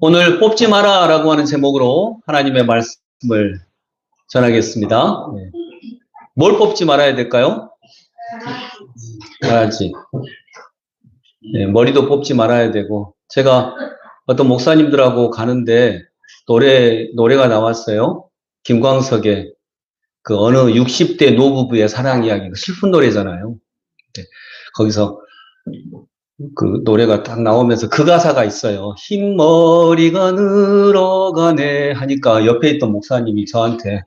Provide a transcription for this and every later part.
오늘 뽑지 마라 라고 하는 제목으로 하나님의 말씀을 전하겠습니다. 뭘 뽑지 말아야 될까요? 말하지. 머리도 뽑지 말아야 되고, 제가 어떤 목사님들하고 가는데 노래가 나왔어요. 김광석의 그 어느 60대 노부부의 사랑 이야기, 슬픈 노래잖아요. 거기서 그 노래가 딱 나오면서 그 가사가 있어요. 흰머리가 늘어가네 하니까 옆에 있던 목사님이 저한테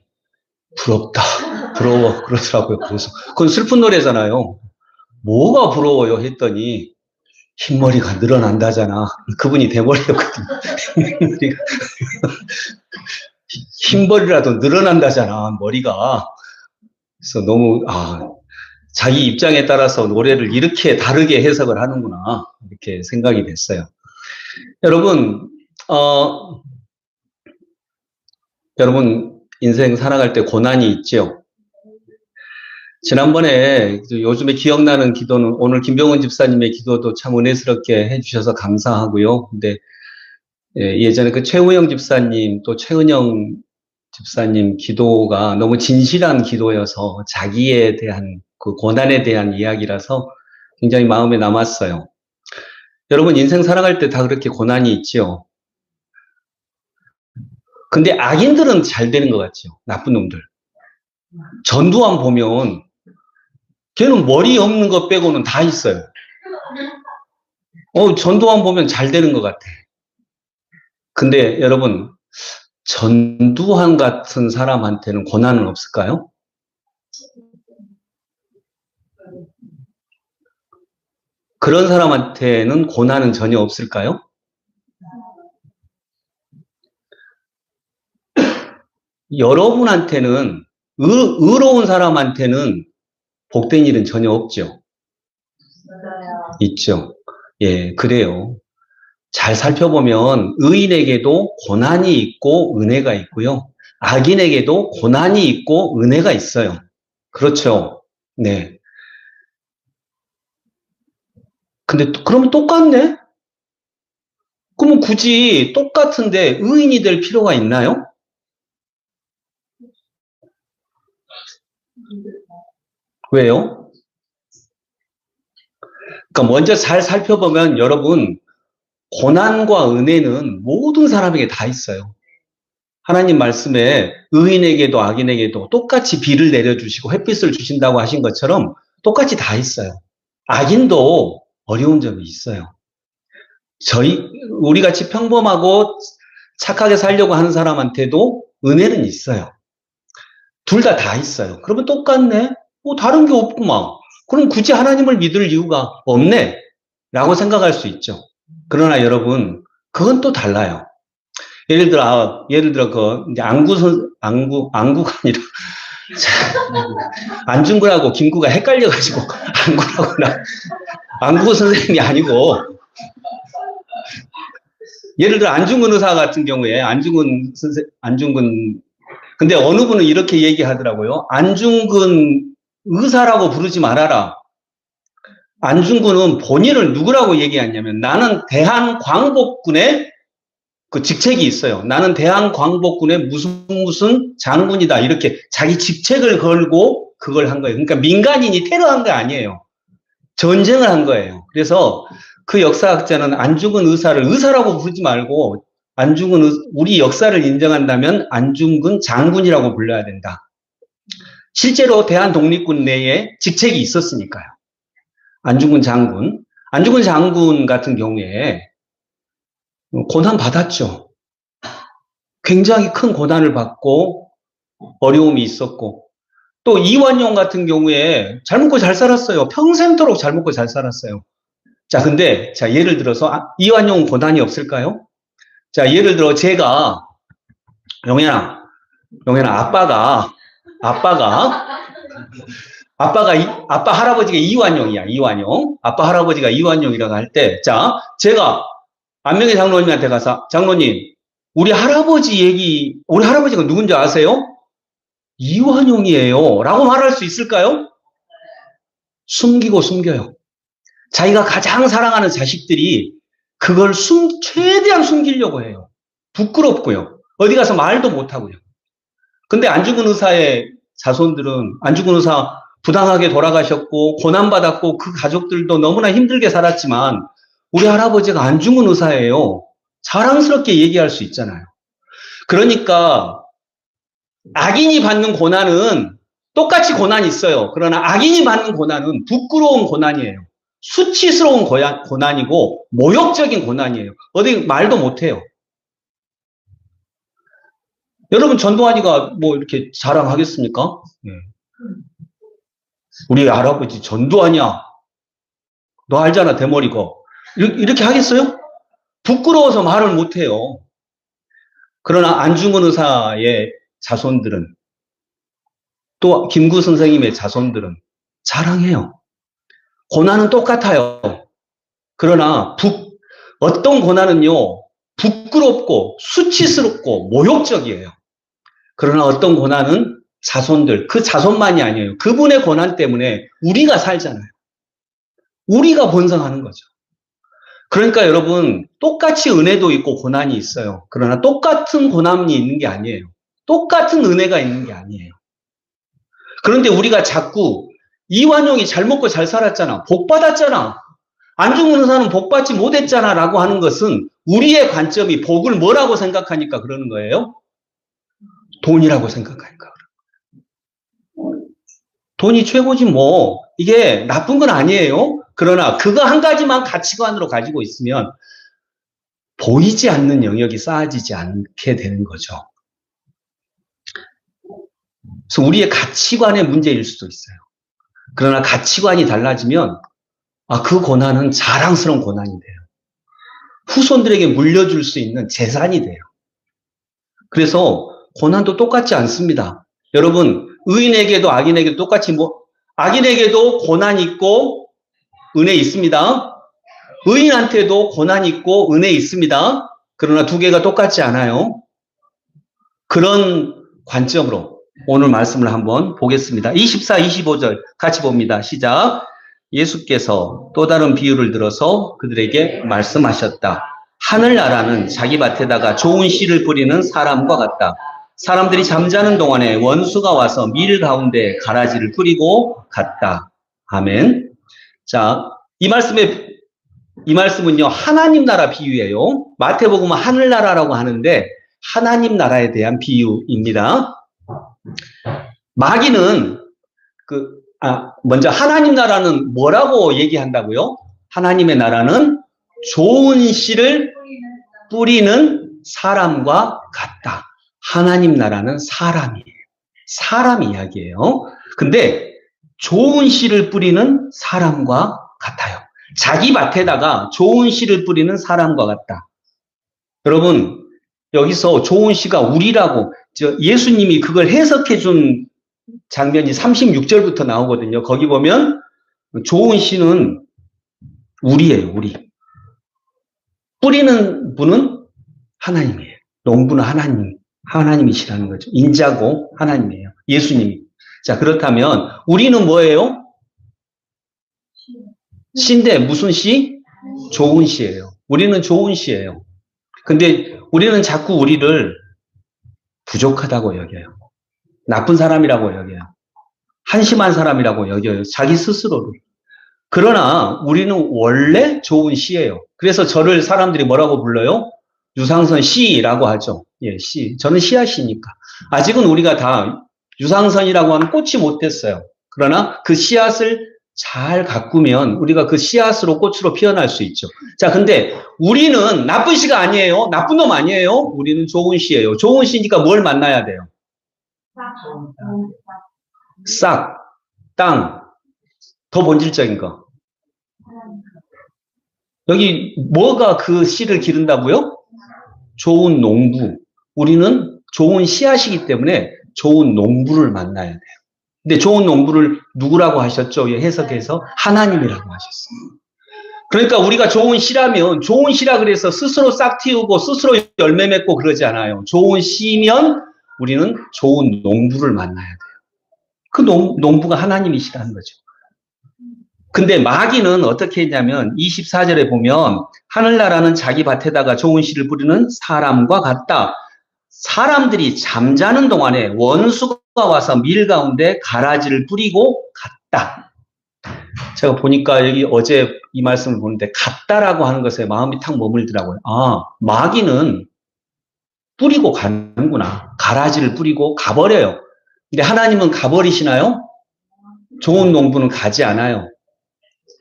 부럽다, 부러워 그러더라고요. 그래서 그건 슬픈 노래잖아요. 뭐가 부러워요 했더니 흰머리가 늘어난다잖아. 그분이 대머리였거든요. 흰머리라도 늘어난다잖아, 머리가. 그래서 너무 자기 입장에 따라서 노래를 이렇게 다르게 해석을 하는구나, 이렇게 생각이 됐어요. 여러분, 여러분 인생 살아갈 때 고난이 있죠. 지난번에 요즘에 기억나는 기도는 오늘 김병훈 집사님의 기도도 참 은혜스럽게 해주셔서 감사하고요. 근데 예전에 그 최우영 집사님 또 최은영 집사님 기도가 너무 진실한 기도여서 자기에 대한 그 고난에 대한 이야기라서 굉장히 마음에 남았어요. 여러분 인생 살아갈 때 다 그렇게 고난이 있지요. 근데 악인들은 잘 되는 것 같죠. 나쁜 놈들. 전두환 보면 걔는 머리 없는 것 빼고는 다 있어요. 전두환 보면 잘 되는 것 같아. 근데 여러분 전두환 같은 사람한테는 고난은 없을까요? 그런 사람한테는 고난은 전혀 없을까요? 여러분한테는 의로운 사람한테는 복된 일은 전혀 없죠. 있죠. 예, 그래요. 잘 살펴보면 의인에게도 고난이 있고 은혜가 있고요. 악인에게도 고난이 있고 은혜가 있어요. 그렇죠. 네. 근데 그러면 똑같네? 그러면 굳이 똑같은데 의인이 될 필요가 있나요? 왜요? 그러니까 먼저 잘 살펴보면 여러분 고난과 은혜는 모든 사람에게 다 있어요. 하나님 말씀에 의인에게도 악인에게도 똑같이 비를 내려주시고 햇빛을 주신다고 하신 것처럼 똑같이 다 있어요. 악인도 어려운 점이 있어요. 우리같이 평범하고 착하게 살려고 하는 사람한테도 은혜는 있어요. 둘 다 있어요. 그러면 똑같네? 다른 게 없구만. 그럼 굳이 하나님을 믿을 이유가 없네? 라고 생각할 수 있죠. 그러나 여러분, 그건 또 달라요. 예를 들어, 이제 안구가 아니라, 안중근하고 김구가 헷갈려가지고, 안구 선생님이 아니고, 예를 들어, 안중근 의사 같은 경우에, 근데 어느 분은 이렇게 얘기하더라고요. 안중근 의사라고 부르지 말아라. 안중근은 본인을 누구라고 얘기했냐면 나는 대한광복군의 그 직책이 있어요. 나는 대한광복군의 무슨 장군이다. 이렇게 자기 직책을 걸고 그걸 한 거예요. 그러니까 민간인이 테러한 거 아니에요. 전쟁을 한 거예요. 그래서 그 역사학자는 안중근 의사를 의사라고 부르지 말고 우리 역사를 인정한다면 안중근 장군이라고 불러야 된다. 실제로 대한독립군 내에 직책이 있었으니까요. 안중근 장군 같은 경우에 고난 받았죠. 굉장히 큰 고난을 받고 어려움이 있었고, 또 이완용 같은 경우에 잘 먹고 잘 살았어요. 평생토록 잘 먹고 잘 살았어요. 근데 예를 들어서 이완용 고난이 없을까요? 예를 들어 제가 용현아 아빠가 아빠 할아버지가 이완용이야. 아빠 할아버지가 이완용이라고 할 때, 제가 안명희 장로님한테 가서, 장로님, 우리 할아버지가 누군지 아세요? 이완용이에요. 라고 말할 수 있을까요? 숨겨요. 자기가 가장 사랑하는 자식들이 그걸 최대한 숨기려고 해요. 부끄럽고요. 어디 가서 말도 못하고요. 근데 안중근 의사의 자손들은 안중근 의사 부당하게 돌아가셨고 고난받았고 그 가족들도 너무나 힘들게 살았지만 우리 할아버지가 안중근 의사예요. 자랑스럽게 얘기할 수 있잖아요. 그러니까 악인이 받는 고난은 똑같이 고난이 있어요. 그러나 악인이 받는 고난은 부끄러운 고난이에요. 수치스러운 고난이고 모욕적인 고난이에요. 어디 말도 못해요. 여러분 전두환이가 뭐 이렇게 자랑하겠습니까? 네. 우리 할아버지 전두환이야. 너 알잖아 대머리고. 이렇게 하겠어요? 부끄러워서 말을 못해요. 그러나 안중근 의사의 자손들은 또 김구 선생님의 자손들은 자랑해요. 고난은 똑같아요. 그러나 어떤 고난은요 부끄럽고 수치스럽고 모욕적이에요. 그러나 어떤 고난은 자손들, 그 자손만이 아니에요. 그분의 고난 때문에 우리가 살잖아요. 우리가 번성하는 거죠. 그러니까 여러분 똑같이 은혜도 있고 고난이 있어요. 그러나 똑같은 고난이 있는 게 아니에요. 똑같은 은혜가 있는 게 아니에요. 그런데 우리가 자꾸 이완용이 잘 먹고 잘 살았잖아. 복 받았잖아. 안중근 의사는 복 받지 못했잖아 라고 하는 것은 우리의 관점이 복을 뭐라고 생각하니까 그러는 거예요? 돈이라고 생각하니까. 돈이 최고지 뭐. 이게 나쁜 건 아니에요. 그러나 그거 한 가지만 가치관으로 가지고 있으면 보이지 않는 영역이 쌓아지지 않게 되는 거죠. 그래서 우리의 가치관의 문제일 수도 있어요. 그러나 가치관이 달라지면 그 고난은 자랑스러운 고난이 돼요. 후손들에게 물려줄 수 있는 재산이 돼요. 그래서 고난도 똑같지 않습니다. 여러분 의인에게도 악인에게도 똑같이 악인에게도 고난이 있고 은혜 있습니다. 의인한테도 고난이 있고 은혜 있습니다. 그러나 두 개가 똑같지 않아요. 그런 관점으로 오늘 말씀을 한번 보겠습니다. 24, 25절 같이 봅니다. 시작. 예수께서 또 다른 비유를 들어서 그들에게 말씀하셨다. 하늘나라는 자기 밭에다가 좋은 씨를 뿌리는 사람과 같다. 사람들이 잠자는 동안에 원수가 와서 밀 가운데 가라지를 뿌리고 갔다. 아멘. 자, 이 말씀은요, 하나님 나라 비유예요. 마태복음은 하늘나라라고 하는데, 하나님 나라에 대한 비유입니다. 마귀는, 먼저 하나님 나라는 뭐라고 얘기한다고요? 하나님의 나라는 좋은 씨를 뿌리는 사람과 같다. 하나님 나라는 사람이에요. 사람 이야기예요. 근데 좋은 씨를 뿌리는 사람과 같아요. 자기 밭에다가 좋은 씨를 뿌리는 사람과 같다. 여러분 여기서 좋은 씨가 우리라고 예수님이 그걸 해석해 준 장면이 36절부터 나오거든요. 거기 보면 좋은 씨는 우리예요. 우리. 뿌리는 분은 하나님이에요. 농부는 하나님이시라는 거죠. 인자고 하나님이에요. 예수님이. 자, 그렇다면 우리는 뭐예요? 씨인데 무슨 씨? 좋은 씨예요. 우리는 좋은 씨예요. 근데 우리는 자꾸 우리를 부족하다고 여겨요. 나쁜 사람이라고 여겨요. 한심한 사람이라고 여겨요. 자기 스스로를. 그러나 우리는 원래 좋은 씨예요. 그래서 저를 사람들이 뭐라고 불러요? 유상선 씨라고 하죠. 예, 씨. 저는 씨앗이니까. 아직은 우리가 다 유상선이라고 하는 꽃이 못됐어요. 그러나 그 씨앗을 잘 가꾸면 우리가 그 씨앗으로 꽃으로 피어날 수 있죠. 자, 근데 우리는 나쁜 씨가 아니에요. 나쁜 놈 아니에요. 우리는 좋은 씨예요. 좋은 씨니까 뭘 만나야 돼요? 싹, 땅, 더 본질적인 거. 여기 뭐가 그 씨를 기른다고요? 좋은 농부. 우리는 좋은 씨앗이기 때문에 좋은 농부를 만나야 돼요. 근데 좋은 농부를 누구라고 하셨죠? 해석해서 하나님이라고 하셨어요. 그러니까 우리가 좋은 씨라면 좋은 씨라 그래서 스스로 싹 틔우고 스스로 열매 맺고 그러지 않아요. 좋은 씨면 우리는 좋은 농부를 만나야 돼요. 그 농부가 하나님이시라는 거죠. 근데 마귀는 어떻게 했냐면 24절에 보면 하늘나라는 자기 밭에다가 좋은 씨를 뿌리는 사람과 같다. 사람들이 잠자는 동안에 원수가 와서 밀 가운데 가라지를 뿌리고 갔다. 제가 보니까 여기 어제 이 말씀을 보는데 갔다라고 하는 것에 마음이 탁 머물더라고요. 아, 마귀는 뿌리고 가는구나. 가라지를 뿌리고 가버려요. 근데 하나님은 가버리시나요? 좋은 농부는 가지 않아요.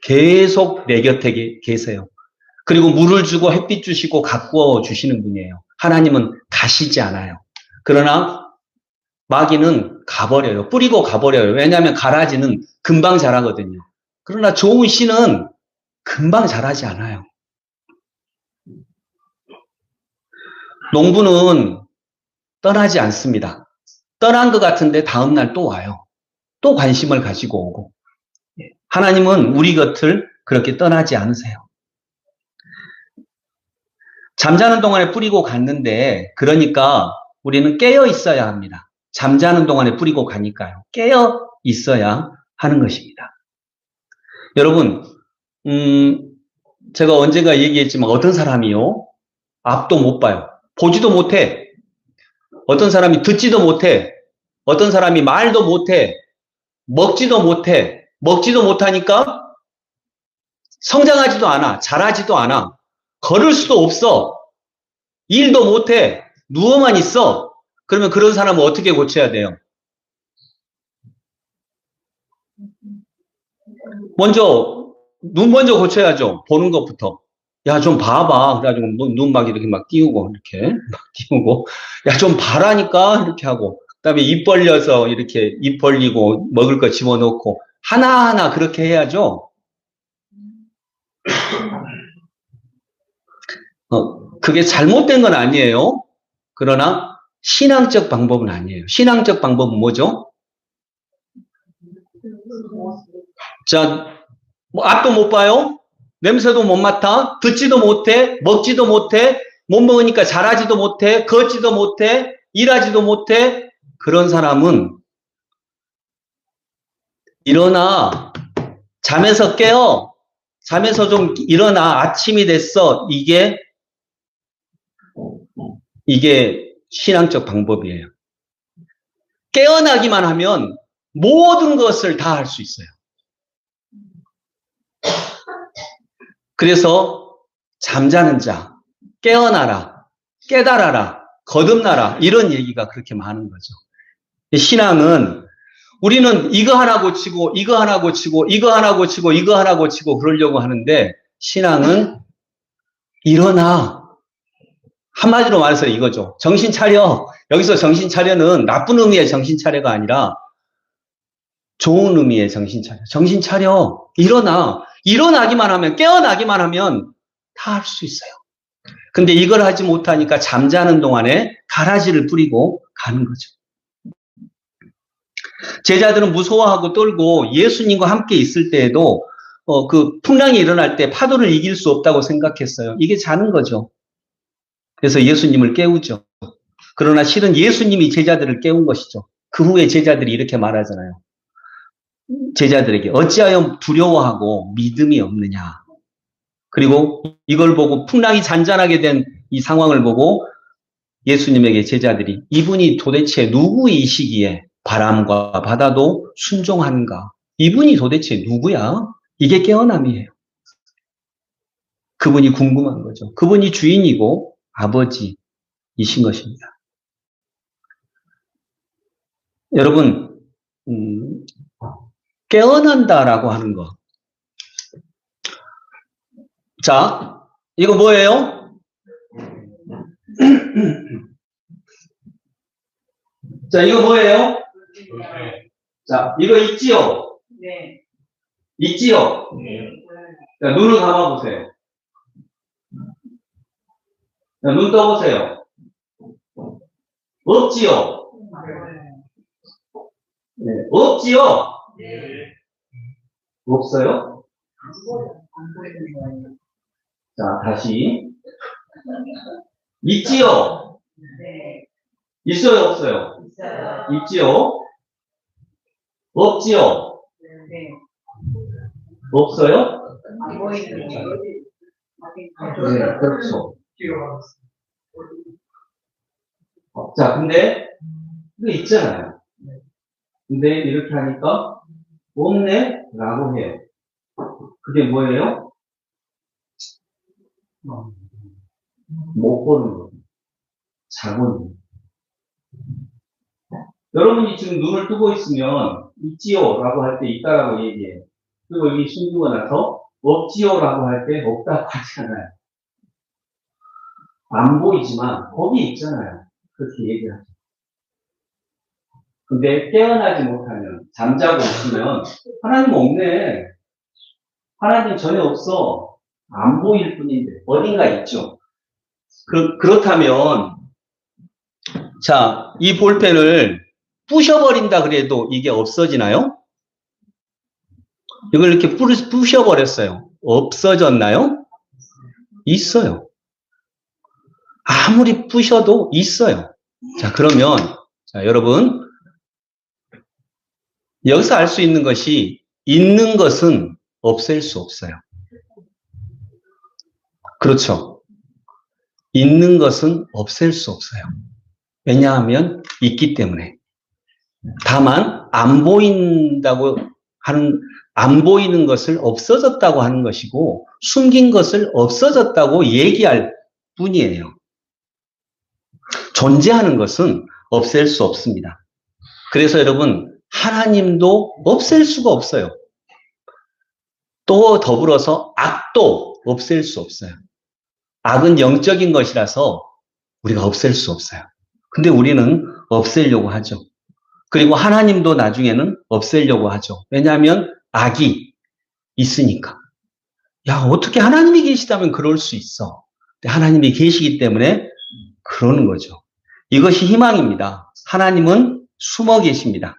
계속 내 곁에 계세요. 그리고 물을 주고 햇빛 주시고 가꾸어 주시는 분이에요. 하나님은 가시지 않아요. 그러나 마귀는 가버려요. 뿌리고 가버려요. 왜냐하면 가라지는 금방 자라거든요. 그러나 좋은 씨는 금방 자라지 않아요. 농부는 떠나지 않습니다. 떠난 것 같은데 다음날 또 와요. 또 관심을 가지고 오고. 하나님은 우리 곁을 그렇게 떠나지 않으세요. 잠자는 동안에 뿌리고 갔는데, 그러니까 우리는 깨어 있어야 합니다. 잠자는 동안에 뿌리고 가니까요. 깨어 있어야 하는 것입니다. 여러분, 제가 언젠가 얘기했지만 어떤 사람이요? 앞도 못 봐요. 보지도 못해. 어떤 사람이 듣지도 못해. 어떤 사람이 말도 못해. 먹지도 못해. 먹지도 못하니까 성장하지도 않아. 자라지도 않아. 걸을 수도 없어. 일도 못해. 누워만 있어. 그러면 그런 사람은 어떻게 고쳐야 돼요? 눈 먼저 고쳐야죠. 보는 것부터. 야, 좀 봐봐. 그래가지고 눈 막 이렇게 막 띄우고, 이렇게 막 띄우고. 야, 좀 봐라니까. 이렇게 하고. 그 다음에 입 벌려서 이렇게 입 벌리고 먹을 거 집어넣고. 하나하나 그렇게 해야죠. 그게 잘못된 건 아니에요. 그러나 신앙적 방법은 아니에요. 신앙적 방법은 뭐죠? 자, 뭐 앞도 못 봐요. 냄새도 못 맡아. 듣지도 못해. 먹지도 못해. 못 먹으니까 자라지도 못해. 걷지도 못해. 일하지도 못해. 그런 사람은 일어나. 잠에서 깨어. 잠에서 좀 일어나. 아침이 됐어. 이게 신앙적 방법이에요. 깨어나기만 하면 모든 것을 다 할 수 있어요. 그래서 잠자는 자, 깨어나라, 깨달아라, 거듭나라 이런 얘기가 그렇게 많은 거죠. 신앙은 우리는 이거 하나 고치고 이거 하나 고치고 이거 하나 고치고 이거 하나 고치고 그러려고 하는데 신앙은 일어나. 한마디로 말해서 이거죠. 정신 차려. 여기서 정신 차려는 나쁜 의미의 정신 차려가 아니라 좋은 의미의 정신 차려. 정신 차려. 일어나. 일어나기만 하면, 깨어나기만 하면 다 할 수 있어요. 근데 이걸 하지 못하니까 잠자는 동안에 가라지를 뿌리고 가는 거죠. 제자들은 무서워하고 떨고 예수님과 함께 있을 때에도 그 풍랑이 일어날 때 파도를 이길 수 없다고 생각했어요. 이게 자는 거죠. 그래서 예수님을 깨우죠. 그러나 실은 예수님이 제자들을 깨운 것이죠. 그 후에 제자들이 이렇게 말하잖아요. 제자들에게 어찌하여 두려워하고 믿음이 없느냐. 그리고 이걸 보고 풍랑이 잔잔하게 된 이 상황을 보고 예수님에게 제자들이 이분이 도대체 누구이시기에 바람과 바다도 순종하는가? 이분이 도대체 누구야? 이게 깨어남이에요. 그분이 궁금한 거죠. 그분이 주인이고 아버지이신 것입니다. 여러분, 깨어난다라고 하는 거. 자, 이거 뭐예요? 자, 이거 뭐예요? 자, 이거 있지요? 네. 있지요? 네. 자, 눈을 감아보세요. 자, 눈 떠보세요. 없지요? 네. 없지요? 네. 없어요? 안 보이는 거예요. 자, 다시. 있지요? 네. 있어요? 없어요? 있어요. 있지요? 없지요? 네. 없어요? 안 보이는 거. 네, 그렇죠. 자, 근데 이거 있잖아요. 근데 이렇게 하니까 없네? 라고 해요. 그게 뭐예요? 못 보는 거. 자본. 여러분이 지금 눈을 뜨고 있으면 있지요? 라고 할 때 있다라고 얘기해요. 그리고 여기 숨기고 나서 없지요? 라고 할 때 없다고 하잖아요. 안 보이지만 거기 있잖아요. 그렇게 얘기하죠. 근데 깨어나지 못하면, 잠자고 있으면 하나님 없네. 하나님 전혀 없어. 안 보일 뿐인데 어딘가 있죠. 그렇다면 자, 이 볼펜을 부셔버린다 그래도 이게 없어지나요? 이걸 이렇게 부셔버렸어요. 없어졌나요? 있어요. 아무리 부셔도 있어요. 자, 그러면 자, 여러분 여기서 알 수 있는 것이 있는 것은 없앨 수 없어요. 그렇죠. 있는 것은 없앨 수 없어요. 왜냐하면 있기 때문에. 다만 안 보인다고 하는 안 보이는 것을 없어졌다고 하는 것이고 숨긴 것을 없어졌다고 얘기할 뿐이에요. 존재하는 것은 없앨 수 없습니다. 그래서 여러분 하나님도 없앨 수가 없어요. 또 더불어서 악도 없앨 수 없어요. 악은 영적인 것이라서 우리가 없앨 수 없어요. 근데 우리는 없애려고 하죠. 그리고 하나님도 나중에는 없애려고 하죠. 왜냐하면 악이 있으니까. 야, 어떻게 하나님이 계시다면 그럴 수 있어. 하나님이 계시기 때문에 그러는 거죠. 이것이 희망입니다. 하나님은 숨어 계십니다.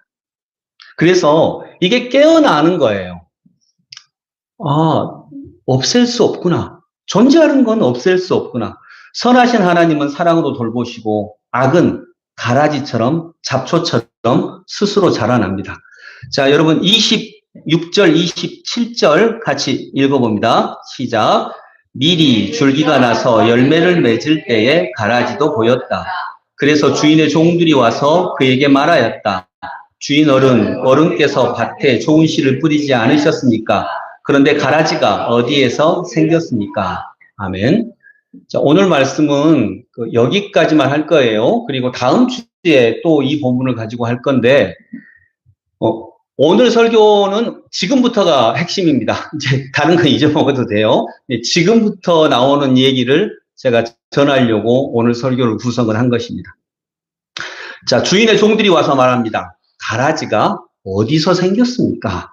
그래서 이게 깨어나는 거예요. 아, 없앨 수 없구나. 존재하는 건 없앨 수 없구나. 선하신 하나님은 사랑으로 돌보시고 악은 가라지처럼 잡초처럼 스스로 자라납니다. 자, 여러분 26절, 27절 같이 읽어봅니다. 시작. 미리 줄기가 나서 열매를 맺을 때에 가라지도 보였다. 그래서 주인의 종들이 와서 그에게 말하였다. 주인 어른께서 밭에 좋은 씨를 뿌리지 않으셨습니까? 그런데 가라지가 어디에서 생겼습니까? 아멘. 자, 오늘 말씀은 여기까지만 할 거예요. 그리고 다음 주에 또 이 본문을 가지고 할 건데, 오늘 설교는 지금부터가 핵심입니다. 이제 다른 건 잊어먹어도 돼요. 지금부터 나오는 얘기를 제가 전하려고 오늘 설교를 구성을 한 것입니다. 자, 주인의 종들이 와서 말합니다. 가라지가 어디서 생겼습니까?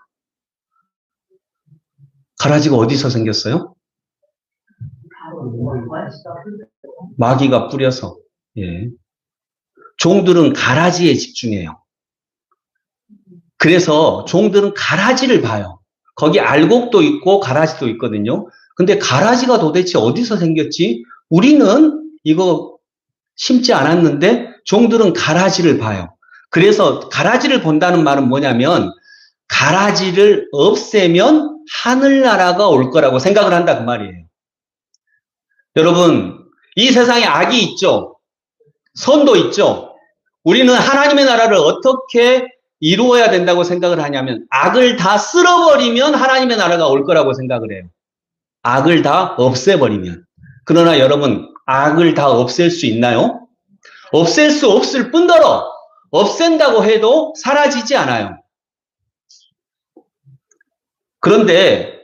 가라지가 어디서 생겼어요? 마귀가 뿌려서. 예. 종들은 가라지에 집중해요. 그래서 종들은 가라지를 봐요. 거기 알곡도 있고 가라지도 있거든요. 근데 가라지가 도대체 어디서 생겼지? 우리는 이거 심지 않았는데 종들은 가라지를 봐요. 그래서 가라지를 본다는 말은 뭐냐면 가라지를 없애면 하늘나라가 올 거라고 생각을 한다 그 말이에요. 여러분, 이 세상에 악이 있죠. 선도 있죠. 우리는 하나님의 나라를 어떻게 이루어야 된다고 생각을 하냐면 악을 다 쓸어버리면 하나님의 나라가 올 거라고 생각을 해요. 악을 다 없애버리면. 그러나 여러분, 악을 다 없앨 수 있나요? 없앨 수 없을 뿐더러 없앤다고 해도 사라지지 않아요. 그런데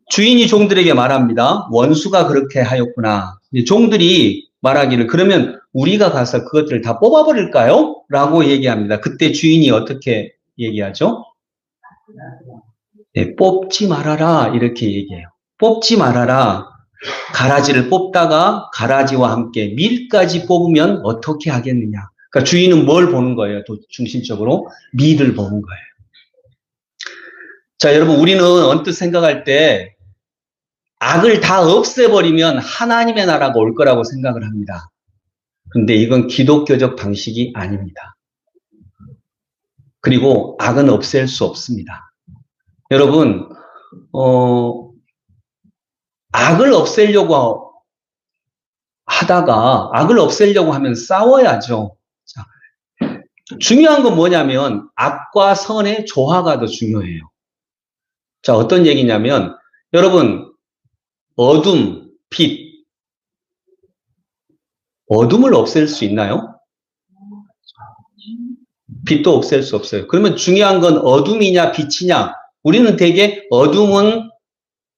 주인이 종들에게 말합니다. 원수가 그렇게 하였구나. 종들이 말하기를 그러면 우리가 가서 그것들을 다 뽑아버릴까요? 라고 얘기합니다. 그때 주인이 어떻게 얘기하죠? 네, 뽑지 말아라 이렇게 얘기해요. 뽑지 말아라. 가라지를 뽑다가 가라지와 함께 밀까지 뽑으면 어떻게 하겠느냐. 그러니까 주인은 뭘 보는 거예요? 또 중심적으로 밀을 보는 거예요. 자, 여러분 우리는 언뜻 생각할 때 악을 다 없애버리면 하나님의 나라가 올 거라고 생각을 합니다. 그런데 이건 기독교적 방식이 아닙니다. 그리고 악은 없앨 수 없습니다. 여러분, 악을 없애려고 하다가 악을 없애려고 하면 싸워야죠. 자, 중요한 건 뭐냐면 악과 선의 조화가 더 중요해요. 자, 어떤 얘기냐면 여러분, 어둠, 빛, 어둠을 없앨 수 있나요? 빛도 없앨 수 없어요. 그러면 중요한 건 어둠이냐 빛이냐. 우리는 되게 어둠은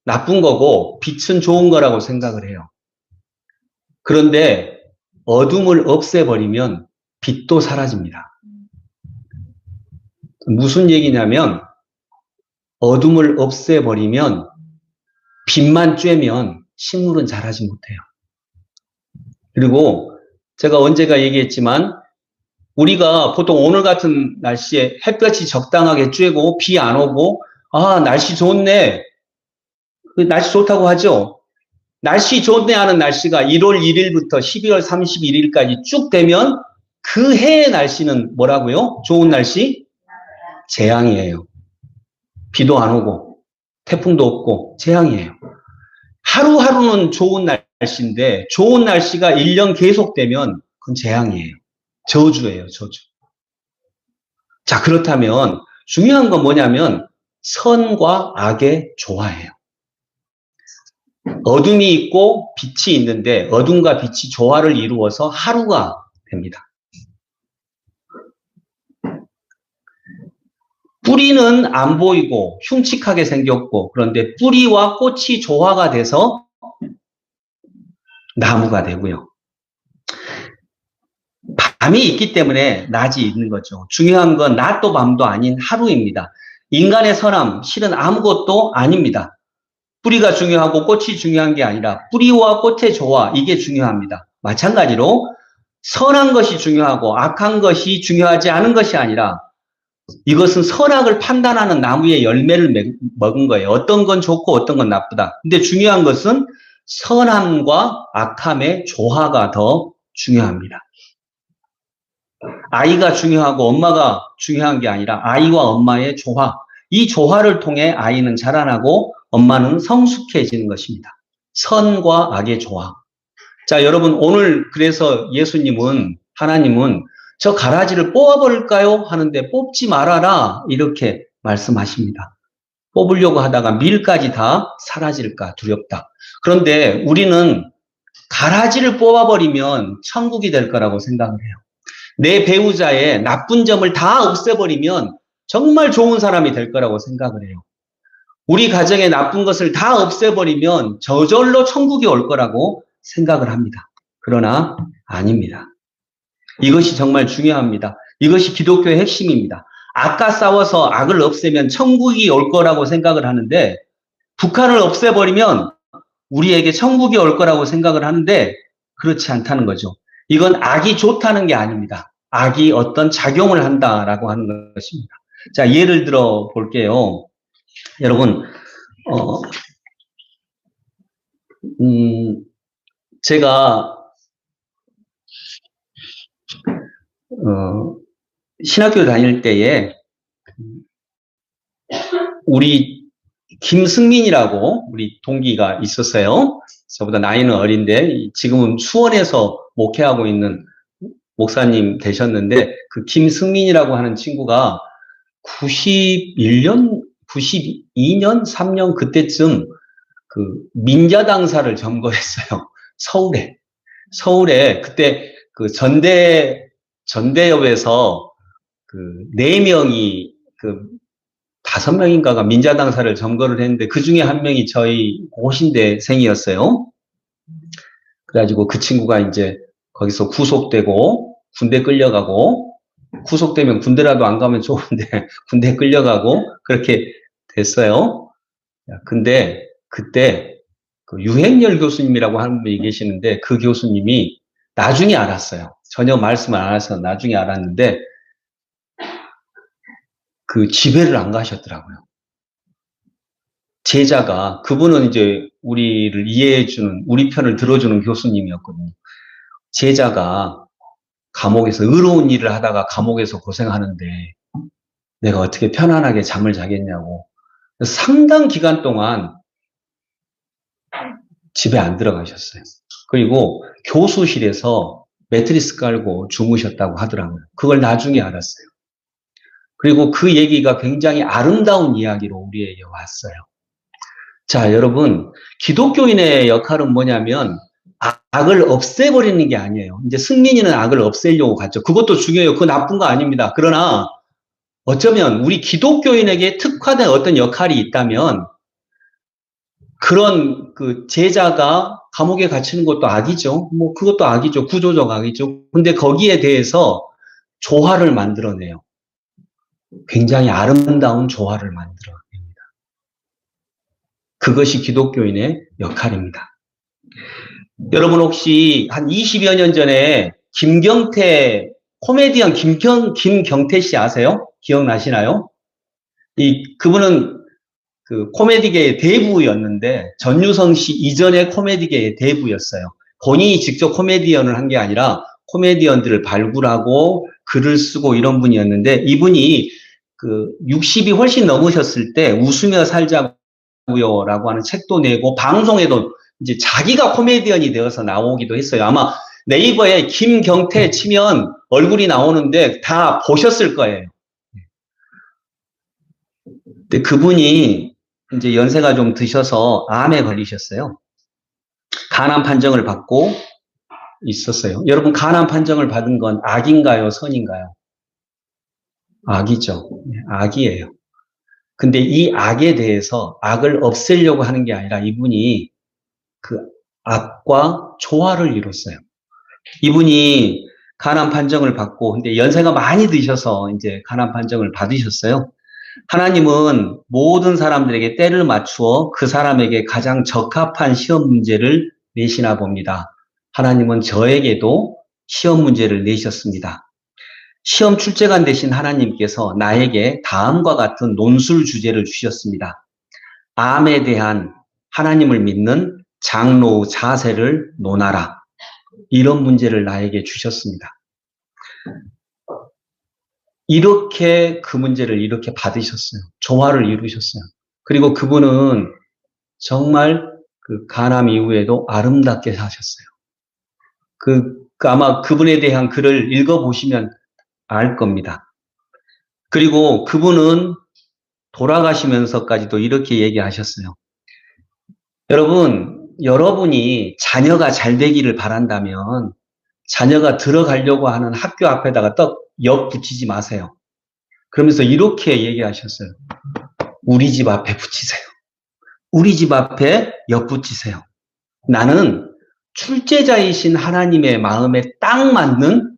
나쁜 거고 빛은 좋은 거라고 생각을 해요. 그런데 어둠을 없애버리면 빛도 사라집니다. 무슨 얘기냐면 어둠을 없애버리면 빛만 쬐면 식물은 자라지 못해요. 그리고 제가 언제가 얘기했지만 우리가 보통 오늘 같은 날씨에 햇볕이 적당하게 쬐고 비 안 오고 아 날씨 좋네. 날씨 좋다고 하죠. 날씨 좋네 하는 날씨가 1월 1일부터 12월 31일까지 쭉 되면 그 해의 날씨는 뭐라고요? 좋은 날씨? 재앙이에요. 비도 안 오고 태풍도 없고 재앙이에요. 하루하루는 좋은 날씨인데 좋은 날씨가 1년 계속되면 그건 재앙이에요. 저주예요, 저주. 자, 그렇다면 중요한 건 뭐냐면 선과 악의 조화예요. 어둠이 있고 빛이 있는데 어둠과 빛이 조화를 이루어서 하루가 됩니다. 뿌리는 안 보이고 흉측하게 생겼고 그런데 뿌리와 꽃이 조화가 돼서 나무가 되고요. 밤이 있기 때문에 낮이 있는 거죠. 중요한 건 낮도 밤도 아닌 하루입니다. 인간의 선함, 실은 아무것도 아닙니다. 뿌리가 중요하고 꽃이 중요한 게 아니라 뿌리와 꽃의 조화, 이게 중요합니다. 마찬가지로 선한 것이 중요하고 악한 것이 중요하지 않은 것이 아니라 이것은 선악을 판단하는 나무의 열매를 먹은 거예요. 어떤 건 좋고 어떤 건 나쁘다. 근데 중요한 것은 선함과 악함의 조화가 더 중요합니다. 아이가 중요하고 엄마가 중요한 게 아니라 아이와 엄마의 조화. 이 조화를 통해 아이는 자라나고 엄마는 성숙해지는 것입니다. 선과 악의 조화. 자, 여러분 오늘 그래서 예수님은 하나님은 저 가라지를 뽑아버릴까요? 하는데 뽑지 말아라 이렇게 말씀하십니다. 뽑으려고 하다가 밀까지 다 사라질까 두렵다. 그런데 우리는 가라지를 뽑아버리면 천국이 될 거라고 생각을 해요. 내 배우자의 나쁜 점을 다 없애버리면 정말 좋은 사람이 될 거라고 생각을 해요. 우리 가정의 나쁜 것을 다 없애버리면 저절로 천국이 올 거라고 생각을 합니다. 그러나 아닙니다. 이것이 정말 중요합니다. 이것이 기독교의 핵심입니다. 악과 싸워서 악을 없애면 천국이 올 거라고 생각을 하는데 북한을 없애버리면 우리에게 천국이 올 거라고 생각을 하는데 그렇지 않다는 거죠. 이건 악이 좋다는 게 아닙니다. 악이 어떤 작용을 한다라고 하는 것입니다. 자, 예를 들어 볼게요. 여러분, 제가 신학교 다닐 때에 우리 김승민이라고 우리 동기가 있었어요. 저보다 나이는 어린데 지금은 수원에서 목회하고 있는 목사님 되셨는데 그 김승민이라고 하는 친구가 92년, 3년 그때쯤 그 민자당사를 점거했어요. 서울에 그때 그 전대협에서 그 4명이 그 5명인가가 민자당사를 점거를 했는데 그 중에 한 명이 저희 고신대생이었어요. 그래가지고 그 친구가 이제 거기서 구속되고 군대 끌려가고 구속되면 군대라도 안 가면 좋은데 군대 끌려가고 그렇게 됐어요. 근데 그때 그 유행열 교수님이라고 하는 분이 계시는데 그 교수님이 나중에 알았어요. 전혀 말씀을 안 해서 나중에 알았는데 그 집회를 안 가셨더라고요. 제자가 그분은 이제 우리를 이해해주는 우리 편을 들어주는 교수님이었거든요. 제자가 감옥에서 의로운 일을 하다가 감옥에서 고생하는데 내가 어떻게 편안하게 잠을 자겠냐고. 상당 기간 동안 집에 안 들어가셨어요. 그리고 교수실에서 매트리스 깔고 주무셨다고 하더라고요. 그걸 나중에 알았어요. 그리고 그 얘기가 굉장히 아름다운 이야기로 우리에게 왔어요. 자, 여러분, 기독교인의 역할은 뭐냐면 악을 없애버리는 게 아니에요. 이제 승민이는 악을 없애려고 갔죠. 그것도 중요해요. 그거 나쁜 거 아닙니다. 그러나 어쩌면 우리 기독교인에게 특화된 어떤 역할이 있다면 그런 그 제자가 감옥에 갇히는 것도 악이죠. 뭐 그것도 악이죠. 구조적 악이죠. 근데 거기에 대해서 조화를 만들어내요. 굉장히 아름다운 조화를 만들어냅니다. 그것이 기독교인의 역할입니다. 여러분 혹시 한 20여 년 전에 김경태, 코미디언 김경태 씨 아세요? 기억나시나요? 그분은 그 코미디계의 대부였는데 전유성 씨 이전의 코미디계의 대부였어요. 본인이 직접 코미디언을 한 게 아니라 코미디언들을 발굴하고 글을 쓰고 이런 분이었는데 이분이 그 60이 훨씬 넘으셨을 때 웃으며 살자고요라고 하는 책도 내고 방송에도 이제 자기가 코미디언이 되어서 나오기도 했어요. 아마 네이버에 김경태 치면 얼굴이 나오는데 다 보셨을 거예요. 근데 그분이 이제 연세가 좀 드셔서 암에 걸리셨어요. 간암 판정을 받고 있었어요. 여러분, 간암 판정을 받은 건 악인가요? 선인가요? 악이죠. 악이에요. 근데 이 악에 대해서 악을 없애려고 하는 게 아니라 이분이 그 악과 조화를 이뤘어요. 이분이 간암 판정을 받고, 근데 연세가 많이 드셔서 이제 간암 판정을 받으셨어요. 하나님은 모든 사람들에게 때를 맞추어 그 사람에게 가장 적합한 시험 문제를 내시나 봅니다. 하나님은 저에게도 시험 문제를 내셨습니다. 시험 출제관 되신 하나님께서 나에게 다음과 같은 논술 주제를 주셨습니다. 암에 대한 하나님을 믿는 장로의 자세를 논하라. 이런 문제를 나에게 주셨습니다. 이렇게 그 문제를 이렇게 받으셨어요. 조화를 이루셨어요. 그리고 그분은 정말 그 간암 이후에도 아름답게 사셨어요. 아마 그분에 대한 글을 읽어보시면 알 겁니다. 그리고 그분은 돌아가시면서까지도 이렇게 얘기하셨어요. 여러분이 자녀가 잘 되기를 바란다면 자녀가 들어가려고 하는 학교 앞에다가 떡 역 붙이지 마세요. 그러면서 이렇게 얘기하셨어요. 우리 집 앞에 붙이세요. 우리 집 앞에 역 붙이세요. 나는 출제자이신 하나님의 마음에 딱 맞는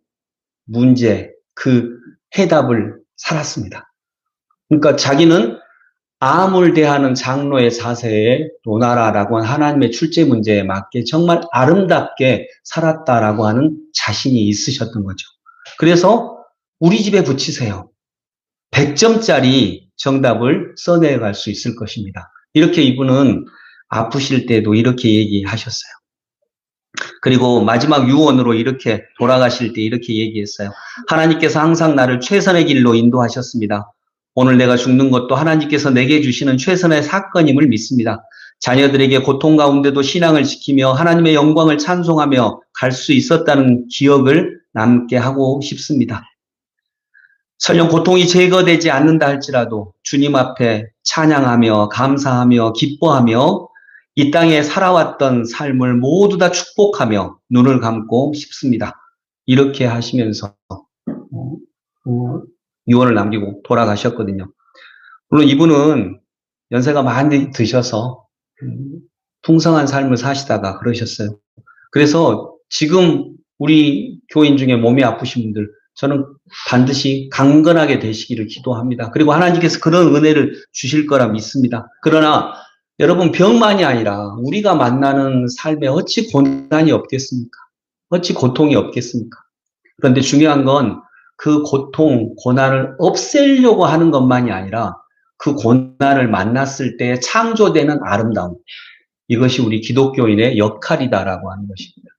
문제, 그 해답을 살았습니다. 그러니까 자기는 암을 대하는 장로의 자세에 논하라라고 한 하나님의 출제 문제에 맞게 정말 아름답게 살았다라고 하는 자신이 있으셨던 거죠. 그래서 우리 집에 붙이세요. 100점짜리 정답을 써내갈 수 있을 것입니다. 이렇게 이분은 아프실 때도 이렇게 얘기하셨어요. 그리고 마지막 유언으로 이렇게 돌아가실 때 이렇게 얘기했어요. 하나님께서 항상 나를 최선의 길로 인도하셨습니다. 오늘 내가 죽는 것도 하나님께서 내게 주시는 최선의 사건임을 믿습니다. 자녀들에게 고통 가운데도 신앙을 지키며 하나님의 영광을 찬송하며 갈 수 있었다는 기억을 남게 하고 싶습니다. 설령 고통이 제거되지 않는다 할지라도 주님 앞에 찬양하며 감사하며 기뻐하며 이 땅에 살아왔던 삶을 모두 다 축복하며 눈을 감고 싶습니다. 이렇게 하시면서 유언을 남기고 돌아가셨거든요. 물론 이분은 연세가 많이 드셔서 풍성한 삶을 사시다가 그러셨어요. 그래서 지금 우리 교인 중에 몸이 아프신 분들 저는 반드시 강건하게 되시기를 기도합니다. 그리고 하나님께서 그런 은혜를 주실 거라 믿습니다. 그러나 여러분 병만이 아니라 우리가 만나는 삶에 어찌 고난이 없겠습니까? 어찌 고통이 없겠습니까? 그런데 중요한 건 그 고통, 고난을 없애려고 하는 것만이 아니라 그 고난을 만났을 때 창조되는 아름다움. 이것이 우리 기독교인의 역할이다라고 하는 것입니다.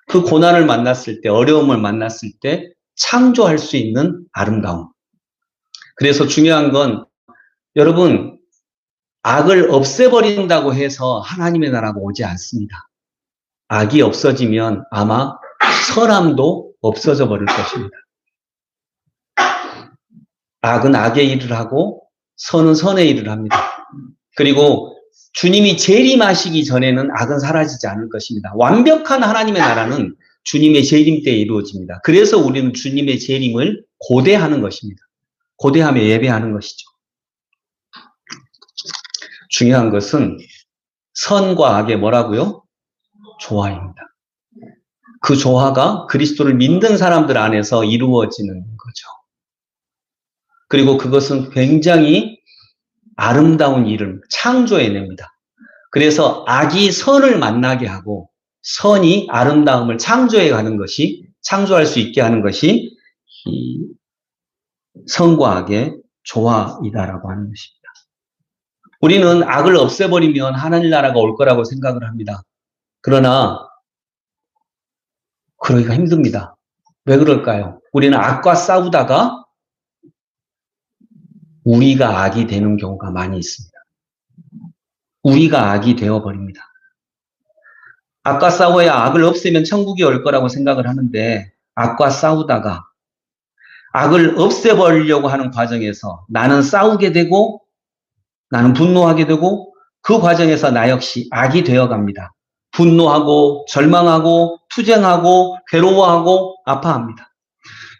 그 고난을 만났을 때, 어려움을 만났을 때 창조할 수 있는 아름다움. 그래서 중요한 건 여러분, 악을 없애버린다고 해서 하나님의 나라가 오지 않습니다. 악이 없어지면 아마 선함도 없어져 버릴 것입니다. 악은 악의 일을 하고 선은 선의 일을 합니다. 그리고 주님이 재림하시기 전에는 악은 사라지지 않을 것입니다. 완벽한 하나님의 나라는 주님의 재림 때에 이루어집니다. 그래서 우리는 주님의 재림을 고대하는 것입니다. 고대하며 예배하는 것이죠. 중요한 것은 선과 악의 뭐라고요? 조화입니다. 그 조화가 그리스도를 믿는 사람들 안에서 이루어지는 거죠. 그리고 그것은 굉장히 아름다운 일을 창조해냅니다. 그래서 악이 선을 만나게 하고 선이 아름다움을 창조해가는 것이, 창조할 수 있게 하는 것이 이 선과 악의 조화이다라고 하는 것입니다. 우리는 악을 없애버리면 하나님 나라가 올 거라고 생각을 합니다. 그러나 그러기가 힘듭니다. 왜 그럴까요? 우리는 악과 싸우다가 우리가 악이 되는 경우가 많이 있습니다. 우리가 악이 되어버립니다. 악과 싸워야 악을 없애면 천국이 올 거라고 생각을 하는데 악과 싸우다가 악을 없애버리려고 하는 과정에서 나는 싸우게 되고 나는 분노하게 되고 그 과정에서 나 역시 악이 되어갑니다. 분노하고 절망하고 투쟁하고 괴로워하고 아파합니다.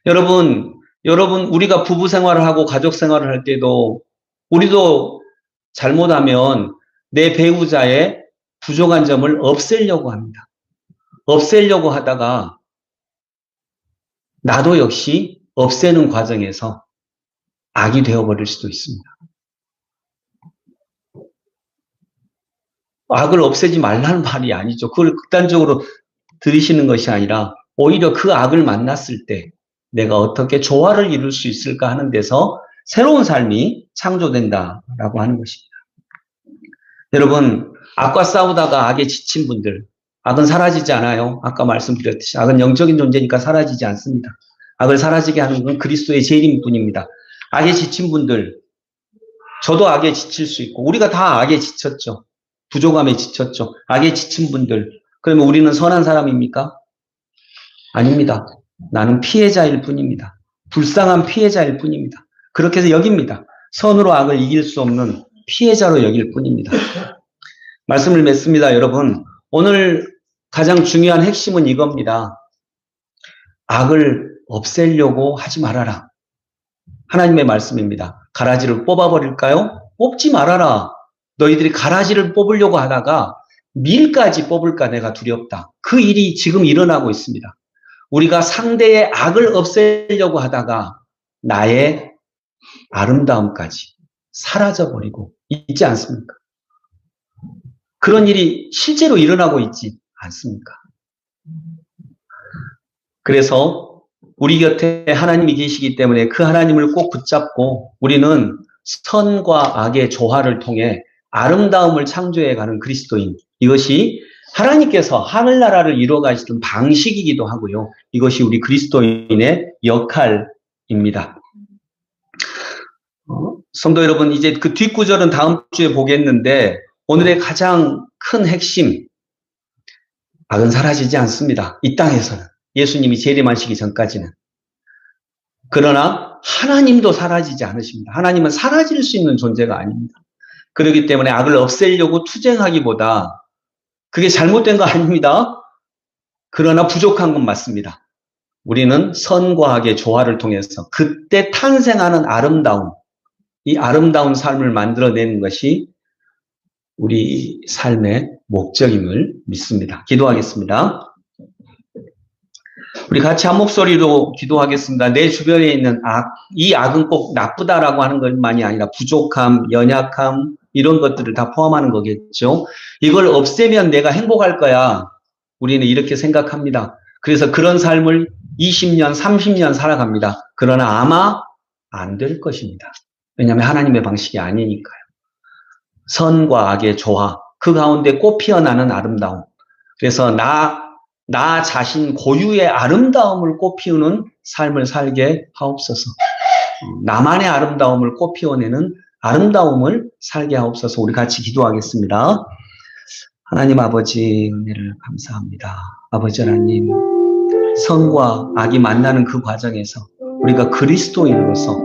여러분 우리가 부부 생활을 하고 가족 생활을 할 때도 우리도 잘못하면 내 배우자의 부족한 점을 없애려고 합니다. 없애려고 하다가 나도 역시 없애는 과정에서 악이 되어버릴 수도 있습니다. 악을 없애지 말라는 말이 아니죠. 그걸 극단적으로 들으시는 것이 아니라 오히려 그 악을 만났을 때 내가 어떻게 조화를 이룰 수 있을까 하는 데서 새로운 삶이 창조된다라고 하는 것입니다. 여러분, 악과 싸우다가 악에 지친 분들, 악은 사라지지 않아요. 아까 말씀드렸듯이 악은 영적인 존재니까 사라지지 않습니다. 악을 사라지게 하는 건 그리스도의 재림뿐입니다. 악에 지친 분들, 저도 악에 지칠 수 있고 우리가 다 악에 지쳤죠. 부족함에 지쳤죠. 악에 지친 분들, 그러면 우리는 선한 사람입니까? 아닙니다. 나는 피해자일 뿐입니다. 불쌍한 피해자일 뿐입니다. 그렇게 해서 여깁니다. 선으로 악을 이길 수 없는 피해자로 여길 뿐입니다. 말씀을 맺습니다, 여러분. 오늘 가장 중요한 핵심은 이겁니다. 악을 없애려고 하지 말아라. 하나님의 말씀입니다. 가라지를 뽑아버릴까요? 뽑지 말아라. 너희들이 가라지를 뽑으려고 하다가 밀까지 뽑을까 내가 두렵다. 그 일이 지금 일어나고 있습니다. 우리가 상대의 악을 없애려고 하다가 나의 아름다움까지 사라져버리고 있지 않습니까? 그런 일이 실제로 일어나고 있지 않습니까? 그래서 우리 곁에 하나님이 계시기 때문에 그 하나님을 꼭 붙잡고 우리는 선과 악의 조화를 통해 아름다움을 창조해가는 그리스도인, 이것이 하나님께서 하늘나라를 이루어가시는 방식이기도 하고요. 이것이 우리 그리스도인의 역할입니다. 성도 여러분, 이제 그 뒷구절은 다음 주에 보겠는데 오늘의 가장 큰 핵심, 악은 사라지지 않습니다. 이 땅에서는. 예수님이 재림하시기 전까지는. 그러나 하나님도 사라지지 않으십니다. 하나님은 사라질 수 있는 존재가 아닙니다. 그렇기 때문에 악을 없애려고 투쟁하기보다 그게 잘못된 거 아닙니다. 그러나 부족한 건 맞습니다. 우리는 선과 악의 조화를 통해서 그때 탄생하는 아름다움, 이 아름다운 삶을 만들어내는 것이 우리 삶의 목적임을 믿습니다. 기도하겠습니다. 우리 같이 한 목소리로 기도하겠습니다. 내 주변에 있는 악, 이 악은 꼭 나쁘다라고 하는 것만이 아니라 부족함, 연약함, 이런 것들을 다 포함하는 거겠죠. 이걸 없애면 내가 행복할 거야. 우리는 이렇게 생각합니다. 그래서 그런 삶을 20년, 30년 살아갑니다. 그러나 아마 안 될 것입니다. 왜냐하면 하나님의 방식이 아니니까요. 선과 악의 조화, 그 가운데 꽃 피어나는 아름다움. 그래서 나 자신 고유의 아름다움을 꽃 피우는 삶을 살게 하옵소서. 나만의 아름다움을 꽃피워내는 아름다움을 살게 하옵소서. 우리 같이 기도하겠습니다. 하나님 아버지 은혜를 감사합니다. 아버지 하나님, 선과 악이 만나는 그 과정에서 우리가 그리스도인으로서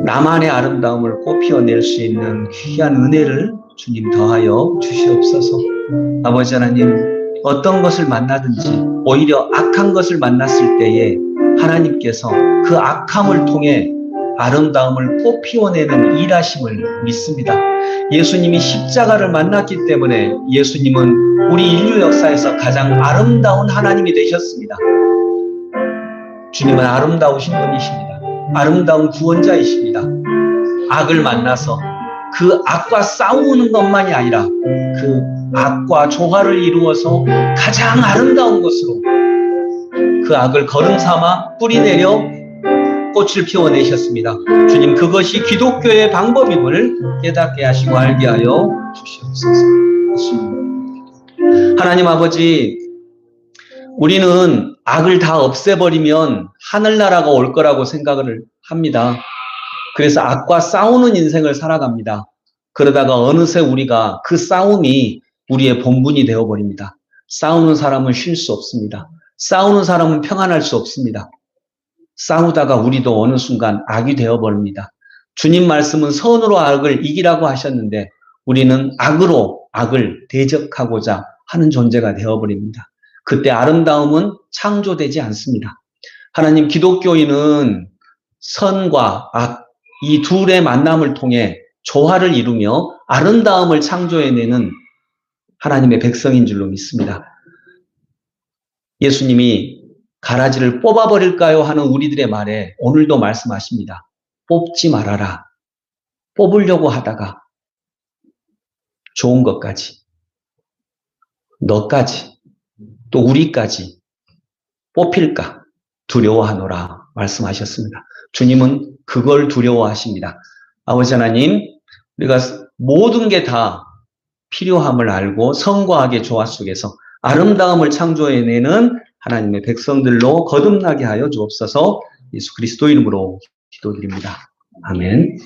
나만의 아름다움을 꽃피워낼 수 있는 귀한 은혜를 주님 더하여 주시옵소서. 아버지 하나님, 어떤 것을 만나든지 오히려 악한 것을 만났을 때에 하나님께서 그 악함을 통해 아름다움을 꽃피워내는 일하심을 믿습니다. 예수님이 십자가를 만났기 때문에 예수님은 우리 인류 역사에서 가장 아름다운 하나님이 되셨습니다. 주님은 아름다우신 분이십니다. 아름다운 구원자이십니다. 악을 만나서 그 악과 싸우는 것만이 아니라 그 악과 조화를 이루어서 가장 아름다운 것으로 그 악을 거름 삼아 뿌리내려 꽃을 피워내셨습니다. 주님, 그것이 기독교의 방법임을 깨닫게 하시고 알게 하여 주시옵소서. 하나님 아버지, 우리는 악을 다 없애버리면 하늘나라가 올 거라고 생각을 합니다. 그래서 악과 싸우는 인생을 살아갑니다. 그러다가 어느새 우리가 그 싸움이 우리의 본분이 되어버립니다. 싸우는 사람은 쉴 수 없습니다. 싸우는 사람은 평안할 수 없습니다. 싸우다가 우리도 어느 순간 악이 되어버립니다. 주님 말씀은 선으로 악을 이기라고 하셨는데 우리는 악으로 악을 대적하고자 하는 존재가 되어버립니다. 그때 아름다움은 창조되지 않습니다. 하나님, 기독교인은 선과 악, 이 둘의 만남을 통해 조화를 이루며 아름다움을 창조해내는 하나님의 백성인 줄로 믿습니다. 예수님이 가라지를 뽑아버릴까요? 하는 우리들의 말에 오늘도 말씀하십니다. 뽑지 말아라. 뽑으려고 하다가 좋은 것까지, 너까지, 또 우리까지 뽑힐까 두려워하노라 말씀하셨습니다. 주님은 그걸 두려워하십니다. 아버지 하나님, 우리가 모든 게 다 필요함을 알고 선과 악의 조화 속에서 아름다움을 창조해내는 하나님의 백성들로 거듭나게 하여 주옵소서. 예수 그리스도 이름으로 기도드립니다. 아멘.